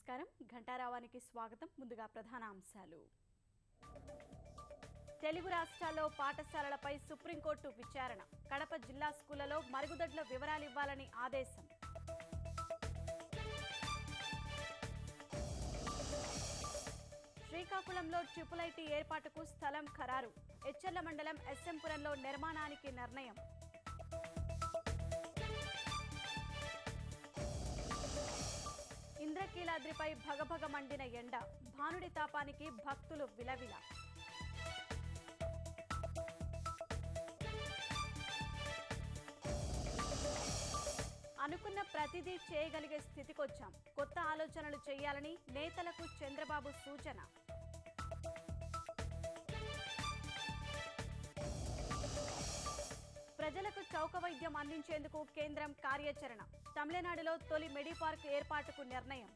నమస్కారం. ఘంటారావానికి స్వాగతం. ముందుగా ప్రధాన అంశాలు. తెలుగు రాష్ట్రాల్లో పాఠశాలలపై సుప్రీంకోర్టు విచారణ. కడప జిల్లా స్కూళ్లలో మరుగుదొడ్ల వివరాలు ఇవ్వాలని ఆదేశం. శ్రీకాకుళంలో ట్రిపుల్ ఐటీ ఏర్పాటుకు స్థలం ఖరారు. ఎచ్చెర్ల మండలం ఎస్ఎంపురంలో నిర్మాణానికి నిర్ణయం. ఇంద్రకీలాద్రిపై భగభగ మండిన ఎండ. భానుడి తాపానికి భక్తులు విలవిల. అనుకున్న ప్రతిదీ చేయగలిగే స్థితికొచ్చాం. కొత్త ఆలోచనలు చేయాలని నేతలకు చంద్రబాబు సూచన. ప్రజలకు చౌక వైద్యం అందించేందుకు కేంద్రం కార్యాచరణ. తమిళనాడులో తొలి మెడిపార్క్ ఏర్పాటుకు నిర్ణయం.